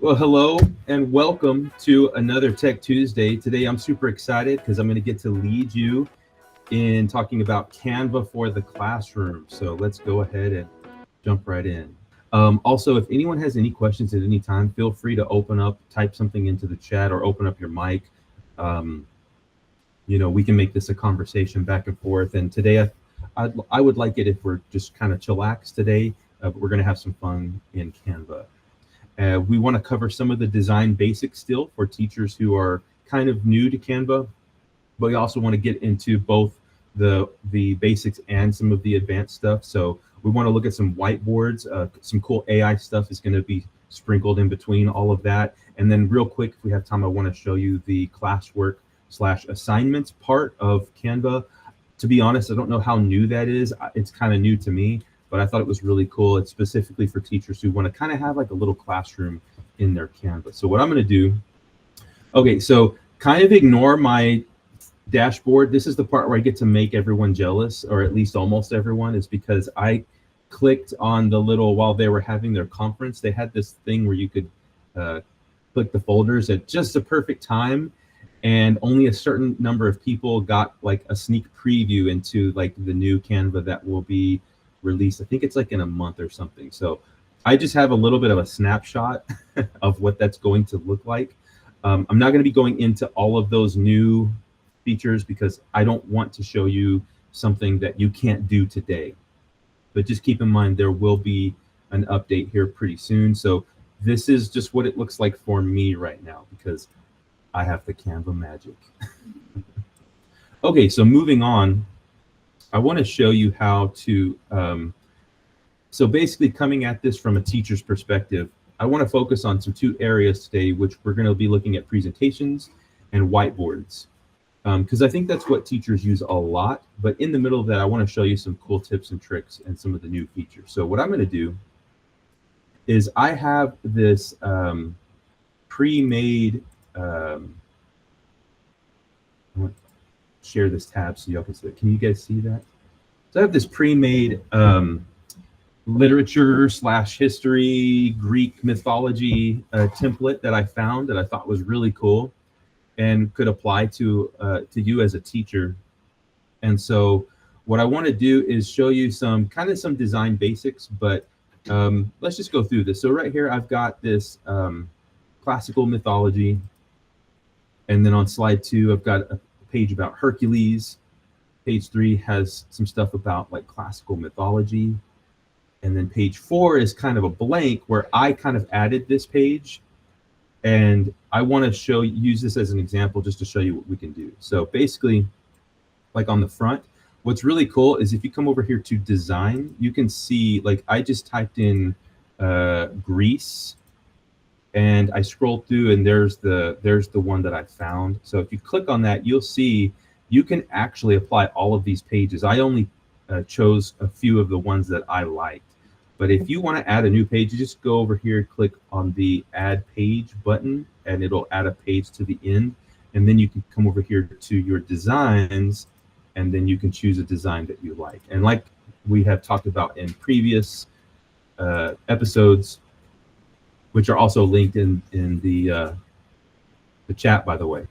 Well, hello and welcome to another Tech Tuesday. Today I'm super excited because I'm going to get to lead you in talking about Canva for the classroom. So let's go ahead and jump right in. Also, if anyone has any questions at any time, feel free to open up, type something into the chat, or open up your mic. Um, we can make this a conversation back and forth. And today, I would like it if we're just kind of chillax today, but we're going to have some fun in Canva. We want to cover some of the design basics still for teachers who are kind of new to Canva, but we also want to get into both the basics and some of the advanced stuff. So we want to look at some whiteboards. Some cool AI stuff is going to be sprinkled in between all of that. And then real quick, if we have time, I want to show you the classwork/assignments part of Canva. To be honest, I don't know how new that is. It's kind of new to me, but I thought it was really cool. It's specifically for teachers who want to kind of have like a little classroom in their Canva. So what I'm going to do, okay, so kind of ignore my dashboard. This is the part where I get to make everyone jealous, or at least almost everyone, is because I clicked on the little, while they were having their conference, they had this thing where you could click the folders at just the perfect time. And only a certain number of people got like a sneak preview into like the new Canva that will be released. I think it's like in a month or something. So I just have a little bit of a snapshot of what that's going to look like. I'm not going to be going into all of those new features because I don't want to show you something that you can't do today. But just keep in mind there will be an update here pretty soon. So this is just what it looks like for me right now because I have the Canva magic. Okay, so moving on, I want to show you how to, so basically coming at this from a teacher's perspective, I want to focus on some two areas today, which we're going to be looking at presentations and whiteboards. Because I think that's what teachers use a lot. But in the middle of that, I want to show you some cool tips and tricks and some of the new features. So what I'm going to do is I have this pre-made, I want to share this tab so y'all can see it. Can you guys see that? So I have this pre-made literature/history, Greek mythology template that I found that I thought was really cool and could apply to you as a teacher. And so what I want to do is show you some design basics, but let's just go through this. So right here, I've got this classical mythology. And then on slide 2, I've got a page about Hercules. Page 3 has some stuff about like classical mythology. And then page 4 is kind of a blank where I kind of added this page. And I want to use this as an example just to show you what we can do. So basically, like on the front, what's really cool is if you come over here to design, you can see like I just typed in Greece and I scrolled through and there's the one that I found. So if you click on that, you'll see you can actually apply all of these pages. I only chose a few of the ones that I liked. But if you want to add a new page, you just go over here, click on the add page button, and it'll add a page to the end. And then you can come over here to your designs, and then you can choose a design that you like. And like we have talked about in previous episodes, which are also linked in the chat, by the way.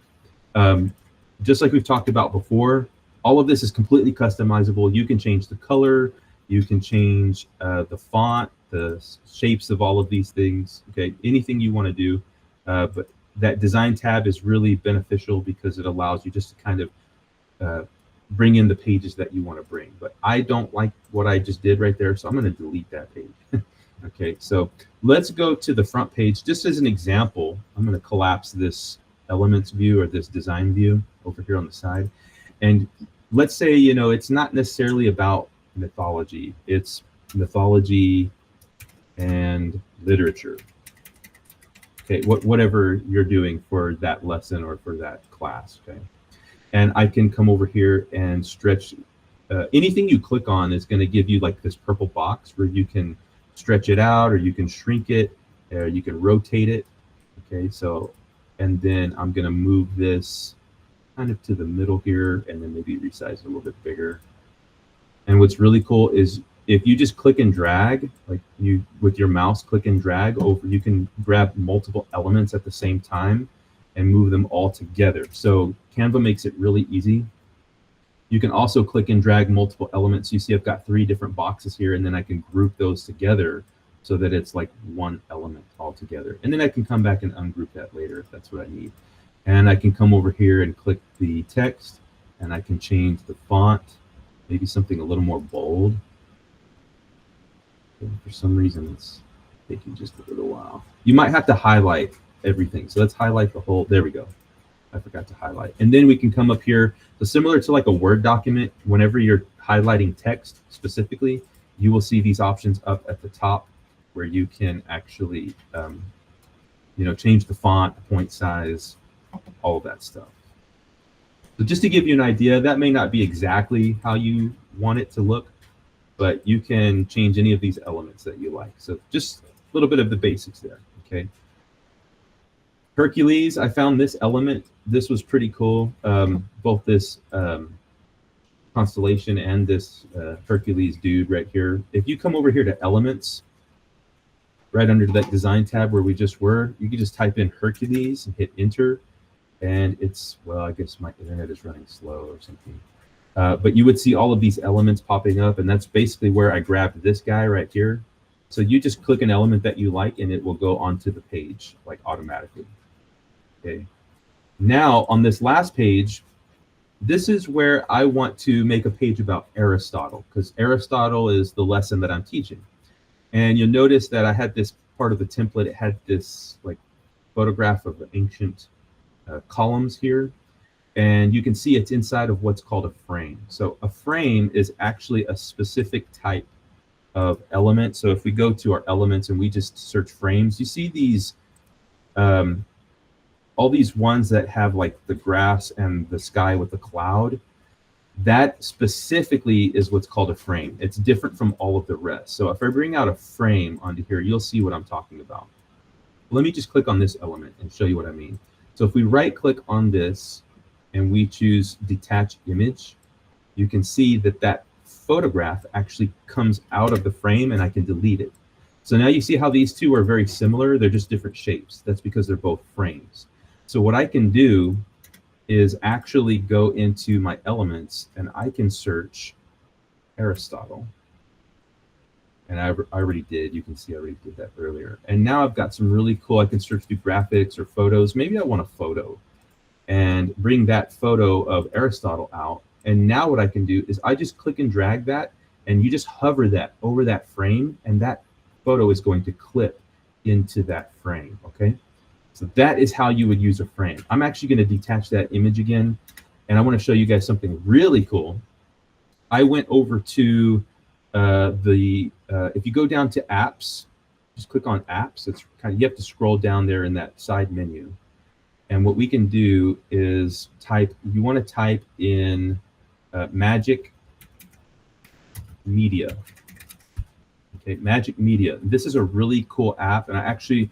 Just like we've talked about before, all of this is completely customizable. You can change the color. You can change the font, the shapes of all of these things, okay? Anything you want to do. But that design tab is really beneficial because it allows you just to kind of bring in the pages that you want to bring. But I don't like what I just did right there, so I'm going to delete that page. Okay, so let's go to the front page. Just as an example, I'm going to collapse this elements view or this design view over here on the side. And let's say, it's not necessarily about mythology, it's mythology and literature. Okay, whatever you're doing for that lesson or for that class, okay? And I can come over here and stretch. Anything you click on is going to give you like this purple box where you can stretch it out, or you can shrink it, or you can rotate it. Okay, so, and then I'm going to move this kind of to the middle here, and then maybe resize it a little bit bigger. And what's really cool is if you just click and drag, like you with your mouse, click and drag over, you can grab multiple elements at the same time and move them all together. So Canva makes it really easy. You can also click and drag multiple elements. You see I've got 3 different boxes here, and then I can group those together so that it's like one element all together. And then I can come back and ungroup that later if that's what I need. And I can come over here and click the text, and I can change the font, maybe something a little more bold. And for some reason, it's taking just a little while. You might have to highlight everything. So let's highlight the whole, there we go. I forgot to highlight. And then we can come up here. So similar to like a Word document, whenever you're highlighting text specifically, you will see these options up at the top where you can actually, change the font, the point size, all of that stuff. So just to give you an idea, that may not be exactly how you want it to look, but you can change any of these elements that you like. So just a little bit of the basics there, okay? Hercules, I found this element. This was pretty cool. Both this constellation and this Hercules dude right here. If you come over here to elements, right under that design tab where we just were, you can just type in Hercules and hit enter. And it's, well, I guess my internet is running slow or something. But you would see all of these elements popping up, and that's basically where I grabbed this guy right here. So you just click an element that you like, and it will go onto the page like automatically. Okay. Now on this last page, this is where I want to make a page about Aristotle, because Aristotle is the lesson that I'm teaching. And you'll notice that I had this part of the template. It had this like photograph of the ancient columns here. And you can see it's inside of what's called a frame. So a frame is actually a specific type of element. So if we go to our elements and we just search frames, you see these, all these ones that have like the grass and the sky with the cloud. That specifically is what's called a frame. It's different from all of the rest. So if I bring out a frame onto here, you'll see what I'm talking about. Let me just click on this element and show you what I mean. So if we right click on this and we choose detach image, you can see that that photograph actually comes out of the frame and I can delete it. So now you see how these two are very similar. They're just different shapes. That's because they're both frames. So what I can do is actually go into my elements and I can search Aristotle. And I already did. You can see I already did that earlier. And now I've got some really cool, I can search through graphics or photos. Maybe I want a photo and bring that photo of Aristotle out. And now what I can do is I just click and drag that, and you just hover that over that frame, and that photo is going to clip into that frame, okay? So that is how you would use a frame. I'm actually going to detach that image again, and I want to show you guys something really cool. I went over to if you go down to apps, just click on apps. It's kind of, you have to scroll down there in that side menu. And what we can do is type, you want to type in Magic Media. Okay, Magic Media. This is a really cool app, and I actually,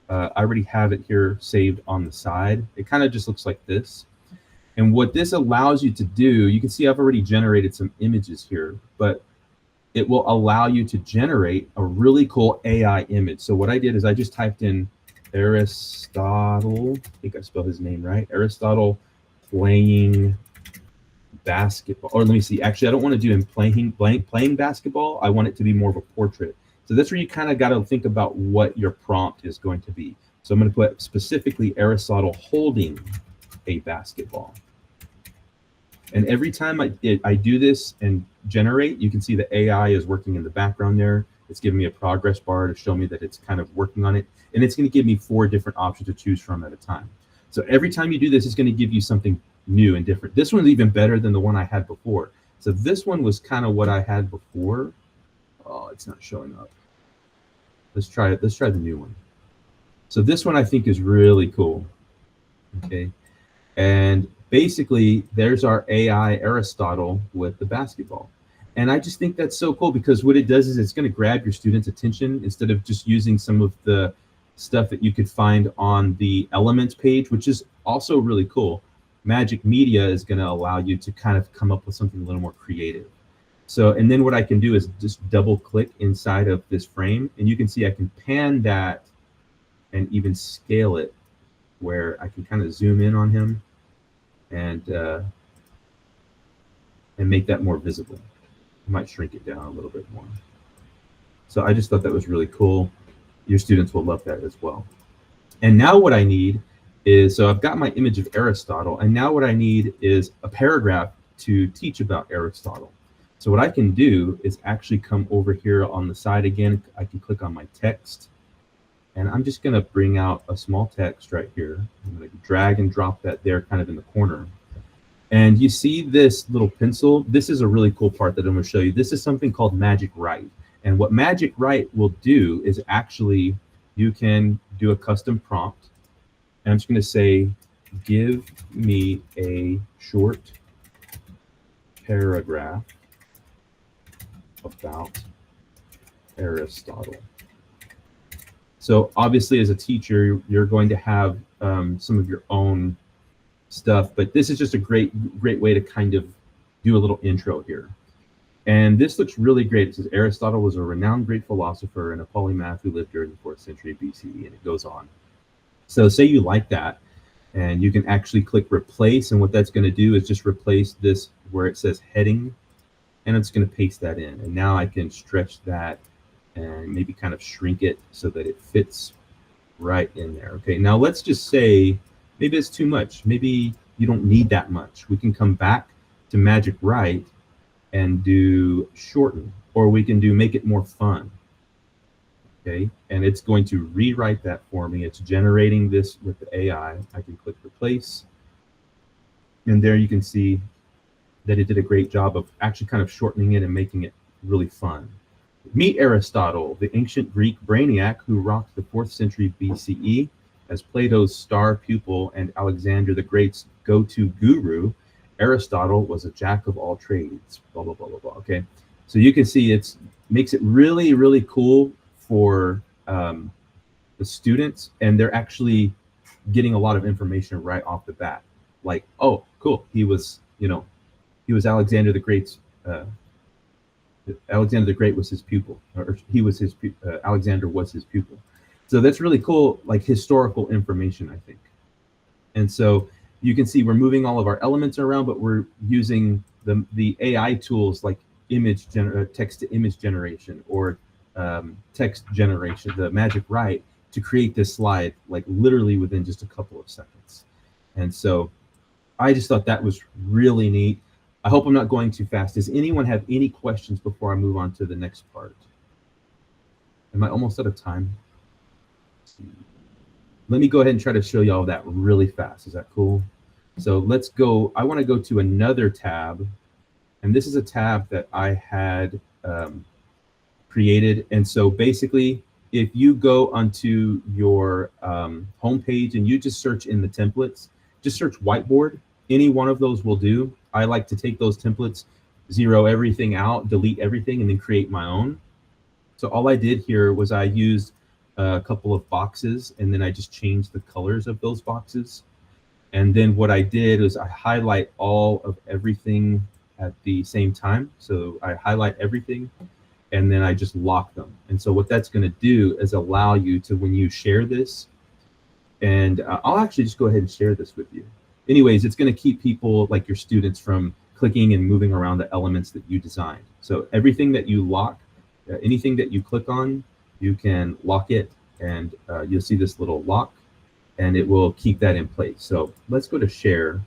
I already have it here saved on the side. It kind of just looks like this. And what this allows you to do, you can see I've already generated some images here, but it will allow you to generate a really cool AI image. So what I did is I just typed in Aristotle, I think I spelled his name right, Aristotle playing basketball. Or let me see, actually I don't want to do him playing basketball. I want it to be more of a portrait. So that's where you kind of got to think about what your prompt is going to be. So I'm going to put specifically Aristotle holding a basketball. And every time I do this and generate, you can see the AI is working in the background there. It's giving me a progress bar to show me that it's kind of working on it. And it's going to give me 4 different options to choose from at a time. So every time you do this, it's going to give you something new and different. This one's even better than the one I had before. So this one was kind of what I had before. Oh, it's not showing up. Let's try it. Let's try the new one. So this one I think is really cool. Okay. And basically, there's our AI Aristotle with the basketball. And I just think that's so cool because what it does is it's going to grab your students' attention instead of just using some of the stuff that you could find on the Elements page, which is also really cool. Magic Media is going to allow you to kind of come up with something a little more creative. So, and then what I can do is just double click inside of this frame, and you can see I can pan that and even scale it where I can kind of zoom in on him and make that more visible. I might shrink it down a little bit more. So I just thought that was really cool. Your students will love that as well. And now what I need is, so I've got my image of Aristotle, and now what I need is a paragraph to teach about Aristotle. So what I can do is actually come over here on the side again. I can click on my text, and I'm just going to bring out a small text right here. I'm going to drag and drop that there kind of in the corner. And you see this little pencil. This is a really cool part that I'm going to show you. This is something called Magic Write. And what Magic Write will do is actually you can do a custom prompt. And I'm just going to say, give me a short paragraph about Aristotle. So obviously as a teacher, you're going to have some of your own stuff, but this is just a great way to kind of do a little intro here. And this looks really great. It says Aristotle was a renowned Greek philosopher and a polymath who lived during the 4th century BCE, and it goes on. So say you like that, and you can actually click replace, and what that's going to do is just replace this where it says heading, and it's going to paste that in. And now I can stretch that and maybe kind of shrink it so that it fits right in there. Okay, now let's just say maybe it's too much. Maybe you don't need that much. We can come back to Magic Write and do shorten, or we can do make it more fun. Okay, and it's going to rewrite that for me. It's generating this with the AI. I can click replace, and there you can see that it did a great job of actually kind of shortening it and making it really fun. Meet Aristotle, the ancient Greek brainiac who rocked the 4th century BCE as Plato's star pupil and Alexander the Great's go-to guru. Aristotle was a jack of all trades, blah, blah, blah, blah, blah. Okay, so you can see it makes it really, really cool for the students, and they're actually getting a lot of information right off the bat. Like, oh, cool, he was Alexander the Great's, Alexander the Great was his pupil, or he was his, Alexander was his pupil. So that's really cool, like historical information, I think. And so you can see we're moving all of our elements around, but we're using the AI tools like text to image generation, or text generation, the Magic Write, to create this slide like literally within just a couple of seconds. And so I just thought that was really neat. I hope I'm not going too fast. Does anyone have any questions before I move on to the next part? Am I almost out of time? Let me go ahead and try to show you all that really fast. Is that cool? So let's go. I want to go to another tab, and this is a tab that I had created. And so basically, if you go onto your homepage and you just search in the templates, just search whiteboard, any one of those will do. I like to take those templates, zero everything out, delete everything, and then create my own. So all I did here was I used a couple of boxes, and then I just changed the colors of those boxes. And then what I did is I highlight all of everything at the same time. So I highlight everything, and then I just lock them. And so what that's going to do is allow you to, when you share this, and I'll actually just go ahead and share this with you. Anyways, it's going to keep people like your students from clicking and moving around the elements that you designed. So everything that you lock, anything that you click on, you can lock it, and you'll see this little lock, and it will keep that in place. So let's go to share.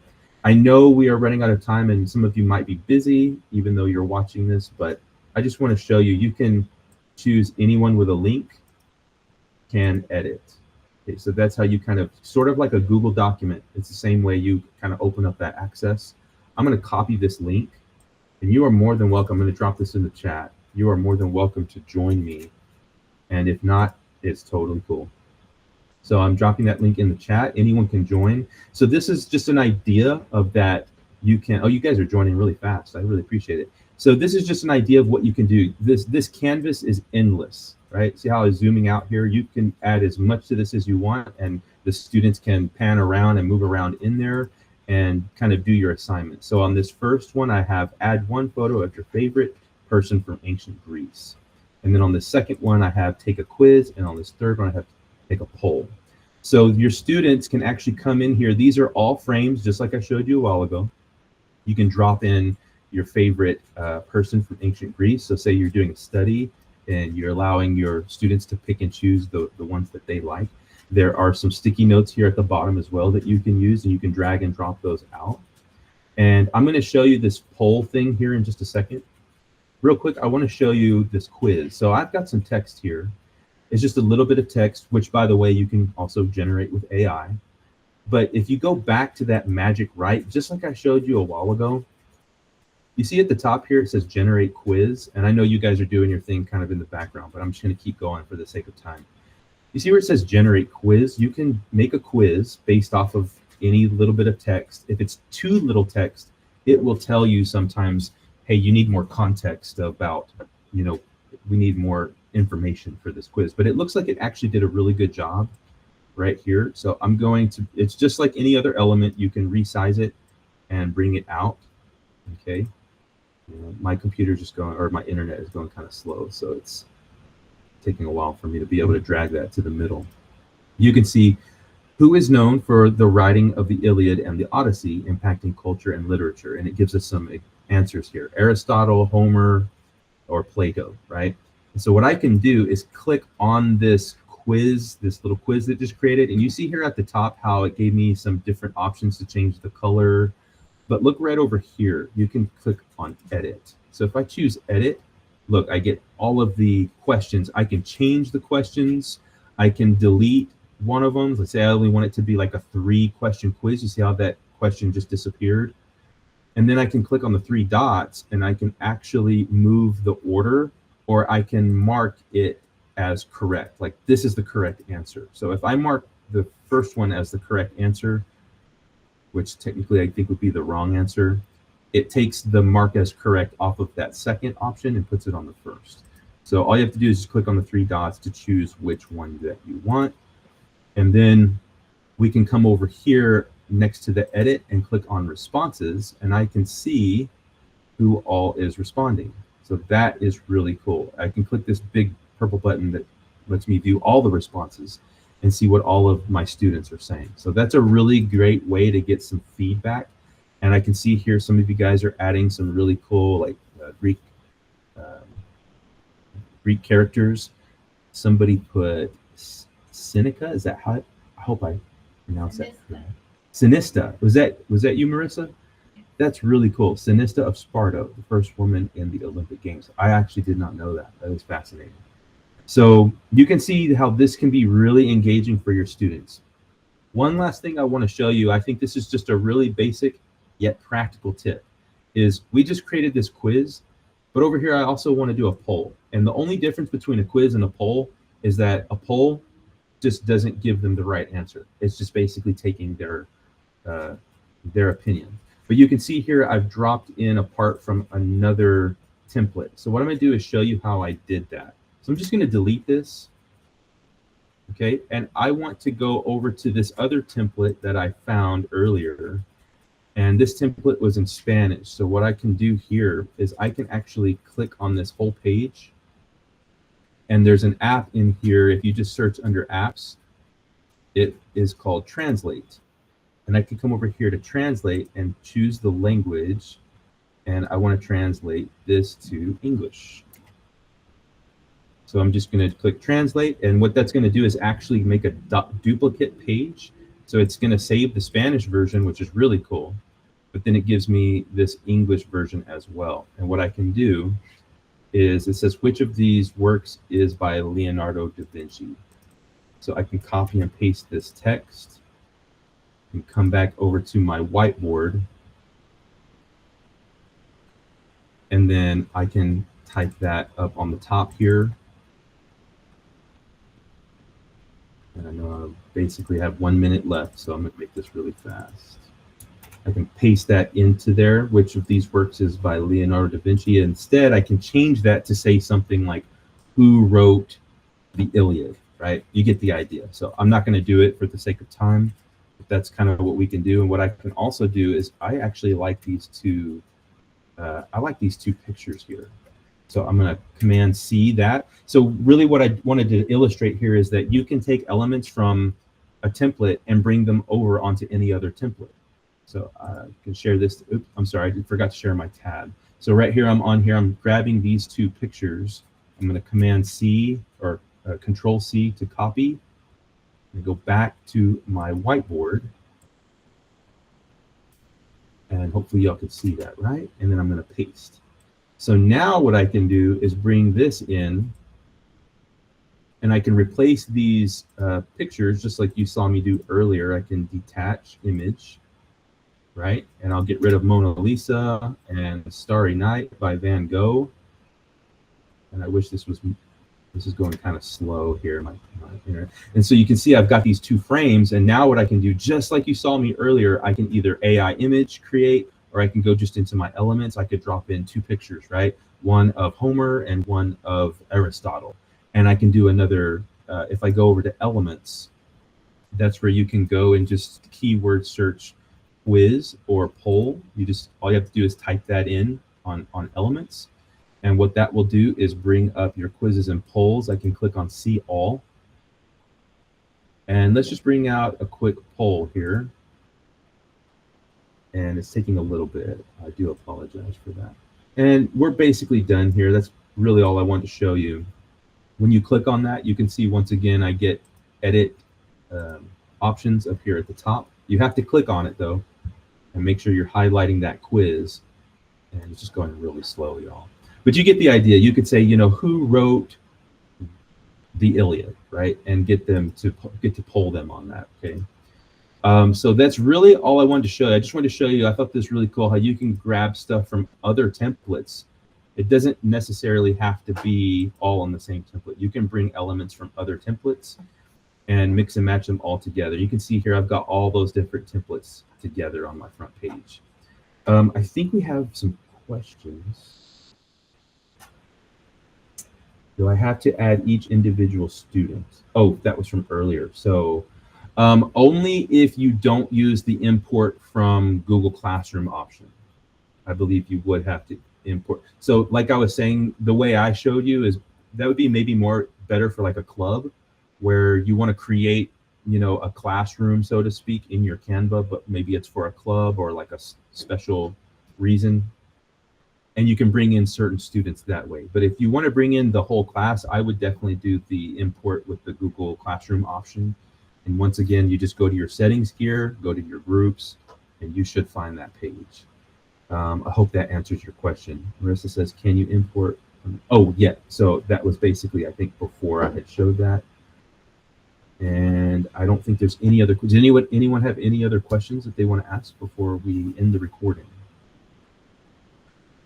I know we are running out of time, and some of you might be busy, even though you're watching this, but I just want to show you, you can choose anyone with a link can edit. Okay, so that's how you kind of, sort of like a Google document. It's the same way you kind of open up that access. I'm going to copy this link, and you are more than welcome. I'm going to drop this in the chat. You are more than welcome to join me. And if not, it's totally cool. So I'm dropping that link in the chat. Anyone can join. So this is just an idea of that you can, oh, you guys are joining really fast. I really appreciate it. So this is just an idea of what you can do. This canvas is endless, right? See how I'm zooming out here? You can add as much to this as you want, and the students can pan around and move around in there and kind of do your assignment. So on this first one, I have add one photo of your favorite person from ancient Greece. And then on the second one, I have take a quiz. And on this third one, I have take a poll. So your students can actually come in here. These are all frames, just like I showed you a while ago. You can drop in your favorite person from ancient Greece. So say you're doing a study and you're allowing your students to pick and choose the ones that they like. There are some sticky notes here at the bottom as well that you can use, and you can drag and drop those out. And I'm going to show you this poll thing here in just a second. Real quick, I want to show you this quiz. So I've got some text here. It's just a little bit of text, which, by the way, you can also generate with AI. But if you go back to that magic right, just like I showed you a while ago, you see at the top here, it says generate quiz. And I know you guys are doing your thing kind of in the background, but I'm just going to keep going for the sake of time. You see where it says generate quiz? You can make a quiz based off of any little bit of text. If it's too little text, it will tell you sometimes, hey, you need more context about, you know, we need more information for this quiz. But it looks like it actually did a really good job right here. So I'm going to, it's just like any other element. You can resize it and bring it out. Okay. My computer's just going, or my internet is going kind of slow. So it's taking a while for me to be able to drag that to the middle. You can see who is known for the writing of the Iliad and the Odyssey impacting culture and literature. And it gives us some answers here. Aristotle, Homer, or Plato, right? And so what I can do is click on this quiz, this little quiz that just created. And you see here at the top how it gave me some different options to change the color. But look right over here. You can click on edit. So if I choose edit, look, I get all of the questions. I can change the questions. I can delete one of them. Let's say I only want it to be like a 3-question quiz. You see how that question just disappeared? And then I can click on the 3 dots and I can actually move the order, or I can mark it as correct. Like this is the correct answer. So if I mark the first one as the correct answer, which technically I think would be the wrong answer, it takes the mark as correct off of that second option and puts it on the first. So all you have to do is just click on the 3 dots to choose which one that you want. And then we can come over here next to the edit and click on responses, and I can see who all is responding. So that is really cool. I can click this big purple button that lets me view all the responses and see what all of my students are saying. So that's a really great way to get some feedback. And I can see here some of you guys are adding some really cool like Greek characters. Somebody put Seneca. Is that how I hope I pronounce that correct? Sinista. Was that you, Marissa? That's really cool. Sinista of Sparta, the first woman in the Olympic Games. I actually did not know that. That is fascinating. So you can see how this can be really engaging for your students. One last thing I want to show you, I think this is just a really basic yet practical tip, is we just created this quiz, but over here I also want to do a poll. And the only difference between a quiz and a poll is that a poll just doesn't give them the right answer. It's just basically taking their opinion. But you can see here I've dropped in a part from another template. So what I'm going to do is show you how I did that. So I'm just going to delete this. Okay, and I want to go over to this other template that I found earlier. And this template was in Spanish. So what I can do here is I can actually click on this whole page. And there's an app in here. If you just search under apps, it is called Translate. And I can come over here to translate and choose the language. And I want to translate this to English. So I'm just going to click translate. And what that's going to do is actually make a duplicate page. So it's going to save the Spanish version, which is really cool. But then it gives me this English version as well. And what I can do is it says, which of these works is by Leonardo da Vinci? So I can copy and paste this text and come back over to my whiteboard. And then I can type that up on the top here. And I know I basically have 1 minute left, so I'm going to make this really fast. I can paste that into there. Which of these works is by Leonardo da Vinci? Instead, I can change that to say something like, who wrote the Iliad, right? You get the idea. So I'm not going to do it for the sake of time, but that's kind of what we can do. And what I can also do is I actually like these two. I like these two pictures here. So I'm going to Command C that. So really what I wanted to illustrate here is that you can take elements from a template and bring them over onto any other template. So I can share this. Oops, I'm sorry, I forgot to share my tab. So right here, I'm grabbing these two pictures. I'm going to Command C or Control C to copy and go back to my whiteboard. And hopefully y'all can see that, right? And then I'm going to paste. So now what I can do is bring this in, and I can replace these pictures just like you saw me do earlier. I can detach image, right? And I'll get rid of Mona Lisa and Starry Night by Van Gogh. And I wish this is going kind of slow here, my internet. And so you can see I've got these two frames, and now what I can do, just like you saw me earlier, I can either AI image create, or I can go just into my elements. I could drop in two pictures, right? One of Homer and one of Aristotle. And I can do another, if I go over to elements, that's where you can go and just keyword search quiz or poll. All you have to do is type that in on elements. And what that will do is bring up your quizzes and polls. I can click on See All. And let's just bring out a quick poll here. And it's taking a little bit. I do apologize for that. And we're basically done here. That's really all I wanted to show you. When you click on that, you can see once again, I get edit options up here at the top. You have to click on it though, and make sure you're highlighting that quiz. And it's just going really slow, y'all. But you get the idea. You could say, who wrote the Iliad, right? And get to poll them on that, okay? So that's really all I wanted to show you. I just wanted to show you, I thought this was really cool, how you can grab stuff from other templates. It doesn't necessarily have to be all on the same template. You can bring elements from other templates and mix and match them all together. You can see here, I've got all those different templates together on my front page. I think we have some questions. Do I have to add each individual student? Oh, that was from earlier. So only if you don't use the import from Google Classroom option. I believe you would have to import. So like I was saying, the way I showed you is that would be maybe better for like a club where you want to create, a classroom, so to speak, in your Canva, but maybe it's for a club or like a special reason. And you can bring in certain students that way. But if you want to bring in the whole class, I would definitely do the import with the Google Classroom option. And once again, you just go to your settings here, go to your groups, and you should find that page. I hope that answers your question. Marissa says, can you import? Oh, yeah. So that was basically, I think, before I had showed that. And I don't think there's any other. Does anyone have any other questions that they want to ask before we end the recording?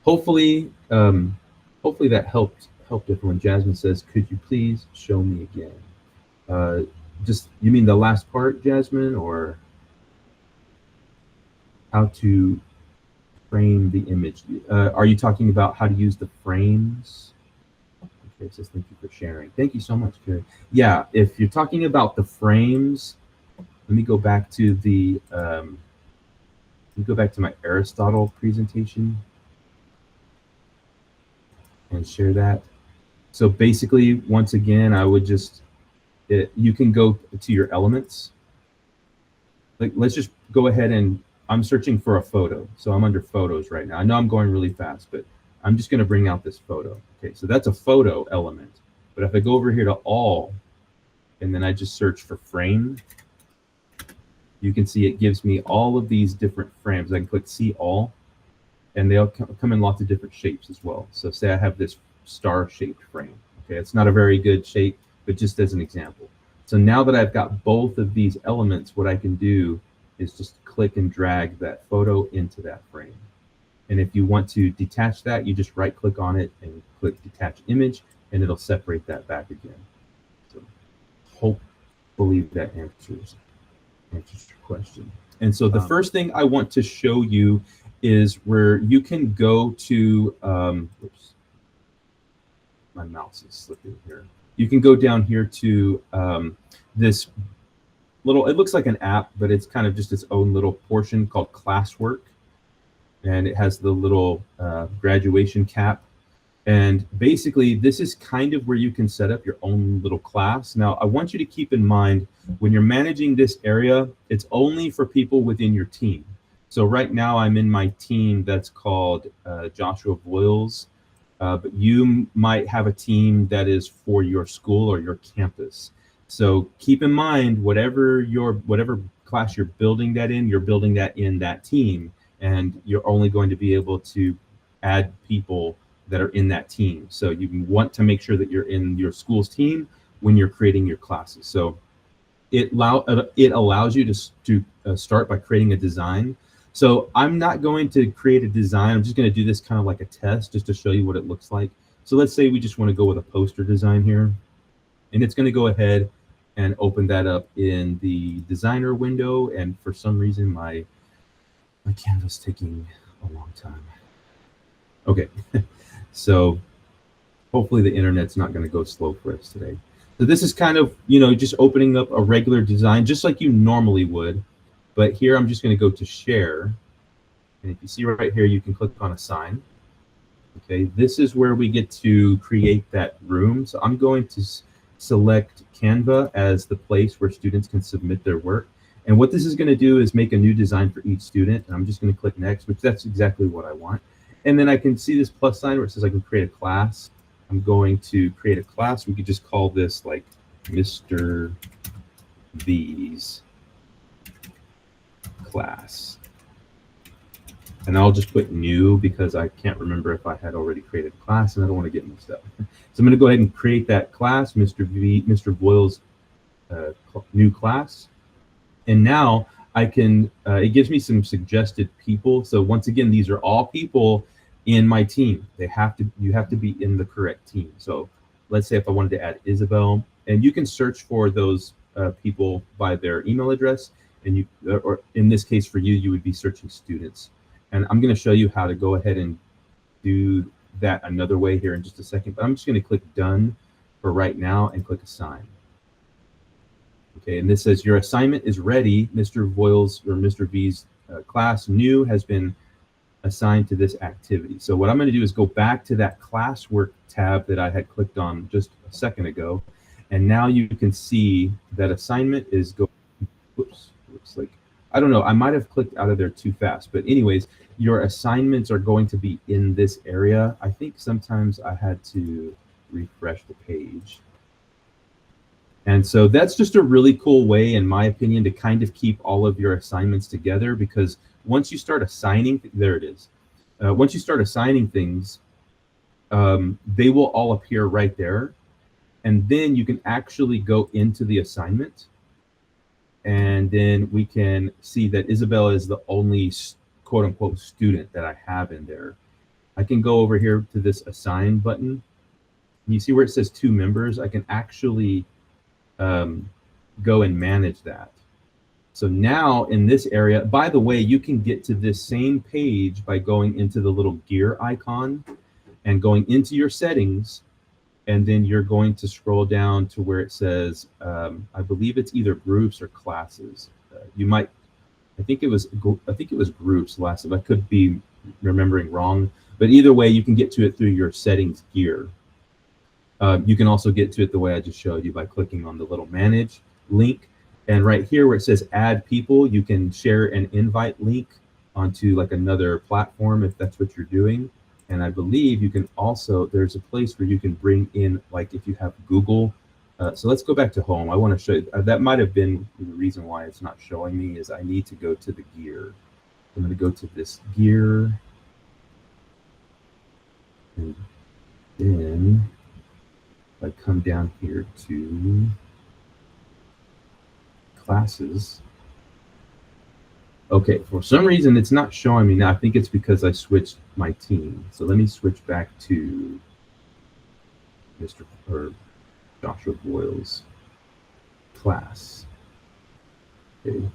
Hopefully that helped everyone. Jasmine says, could you please show me again? You mean the last part, Jasmine, or how to frame the image? Are you talking about how to use the frames? Okay, it says thank you for sharing. Thank you so much, Carrie. Yeah, if you're talking about the frames, let me go back to the my Aristotle presentation and share that. So basically, once again, I would just you can go to your elements. Like, let's just go ahead and I'm searching for a photo. So I'm under photos right now. I know I'm going really fast, but I'm just going to bring out this photo. Okay, so that's a photo element. But if I go over here to all, and then I just search for frame, you can see it gives me all of these different frames. I can click see all, and they'll come in lots of different shapes as well. So say I have this star-shaped frame. Okay, it's not a very good shape, but just as an example. So now that I've got both of these elements, what I can do is just click and drag that photo into that frame. And if you want to detach that, you just right-click on it and click Detach Image, and it'll separate that back again. So hopefully that answers your question. And so the first thing I want to show you is where you can go to, oops, my mouse is slipping here. You can go down here to this little, it looks like an app, but it's kind of just its own little portion called Classwork. And it has the little graduation cap. And basically, this is kind of where you can set up your own little class. Now, I want you to keep in mind when you're managing this area, it's only for people within your team. So right now, I'm in my team that's called Joshua Boyles, but you might have a team that is for your school or your campus. So keep in mind, whatever class you're building that in, you're building that in that team, and you're only going to be able to add people that are in that team. So you want to make sure that you're in your school's team when you're creating your classes. So it allows you to start by creating a design. So I'm not going to create a design. I'm just going to do this kind of like a test just to show you what it looks like. So let's say we just want to go with a poster design here, and it's going to go ahead and open that up in the designer window. And for some reason, my Canva's taking a long time. Okay, so hopefully the internet's not going to go slow for us today. So this is kind of, just opening up a regular design, just like you normally would. But here I'm just going to go to share. And if you see right here, you can click on assign. Okay, this is where we get to create that room. So I'm going to select Canva as the place where students can submit their work. And what this is going to do is make a new design for each student. And I'm just going to click next, which that's exactly what I want. And then I can see this plus sign where it says I can create a class. I'm going to create a class. We could just call this like Mr. V's class. And I'll just put new because I can't remember if I had already created a class and I don't want to get mixed up. So I'm going to go ahead and create that class, Mr. Boyle's new class. And now I can, it gives me some suggested people. So once again, these are all people in my team. You have to be in the correct team. So let's say if I wanted to add Isabel, and you can search for those people by their email address, and or in this case for you would be searching students. And I'm going to show you how to go ahead and do that another way here in just a second. But I'm just going to click done for right now and click assign. Okay, and this says your assignment is ready. Mr. Boyle's or Mr. V's class new has been assigned to this activity. So what I'm going to do is go back to that classwork tab that I had clicked on just a second ago. And now you can see that assignment is going, whoops, looks like, I don't know, I might have clicked out of there too fast. But anyways, your assignments are going to be in this area. I think sometimes I had to refresh the page. And so that's just a really cool way, in my opinion, to kind of keep all of your assignments together, because once you start assigning, there it is. Once you start assigning things, they will all appear right there. And then you can actually go into the assignment. And then we can see that Isabel is the only quote unquote student that I have in there. I can go over here to this assign button. You see where it says 2 members? I can actually go and manage that. So now in this area, by the way, you can get to this same page by going into the little gear icon and going into your settings, and then you're going to scroll down to where it says, I believe it's either groups or classes. You might, I think it was groups last time. I could be remembering wrong, but either way, you can get to it through your settings gear. You can also get to it the way I just showed you by clicking on the little manage link. And right here where it says add people, you can share an invite link onto like another platform if that's what you're doing. And I believe you can also, there's a place where you can bring in, like if you have Google. So let's go back to home. I want to show you, that might have been the reason why it's not showing me, is I need to go to the gear. I'm going to go to this gear. And then I come down here to classes. Okay, for some reason it's not showing me now. I think it's because I switched my team. So let me switch back to Joshua Boyle's class. Okay.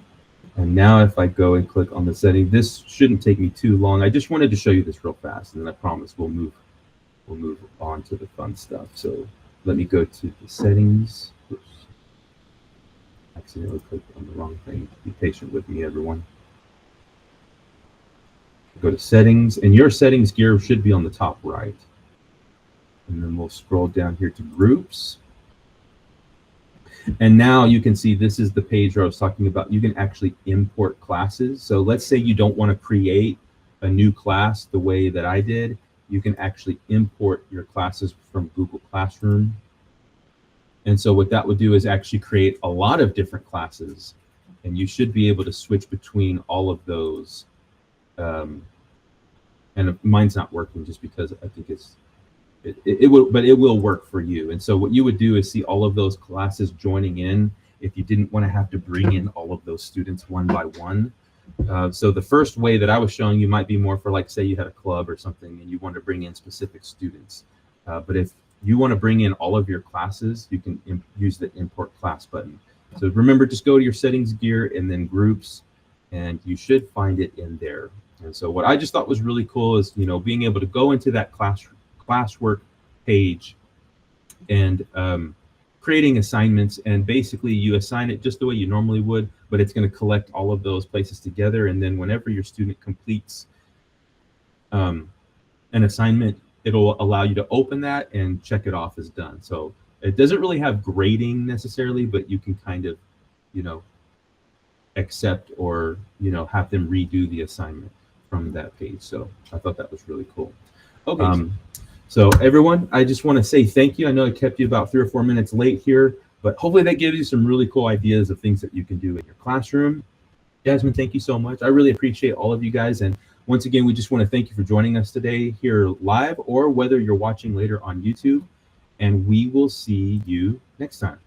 And now if I go and click on the setting, this shouldn't take me too long. I just wanted to show you this real fast, and then I promise we'll move on to the fun stuff. So let me go to the settings. Oops. Accidentally clicked on the wrong thing. Be patient with me, everyone. Go to settings, and your settings gear should be on the top right. And then we'll scroll down here to groups. And now you can see this is the page where I was talking about. You can actually import classes. So let's say you don't want to create a new class the way that I did. You can actually import your classes from Google Classroom. And so what that would do is actually create a lot of different classes. And you should be able to switch between all of those. And mine's not working just because I think it will work for you. And so what you would do is see all of those classes joining in if you didn't want to have to bring in all of those students one by one. So the first way that I was showing you might be more for, like, say you had a club or something and you want to bring in specific students. But if you want to bring in all of your classes, you can use the import class button. So remember, just go to your settings gear and then groups, and you should find it in there. And so what I just thought was really cool is, you know, being able to go into that classwork page and creating assignments, and basically you assign it just the way you normally would, but it's going to collect all of those places together. And then whenever your student completes an assignment, it'll allow you to open that and check it off as done. So it doesn't really have grading necessarily, but you can kind of, you know, accept or, you know, have them redo the assignment from that page. So I thought that was really cool. Okay. So everyone, I just want to say thank you. I know I kept you about 3 or 4 minutes late here, but hopefully that gives you some really cool ideas of things that you can do in your classroom. Jasmine, thank you so much. I really appreciate all of you guys. And once again, we just want to thank you for joining us today here live, or whether you're watching later on YouTube. And we will see you next time.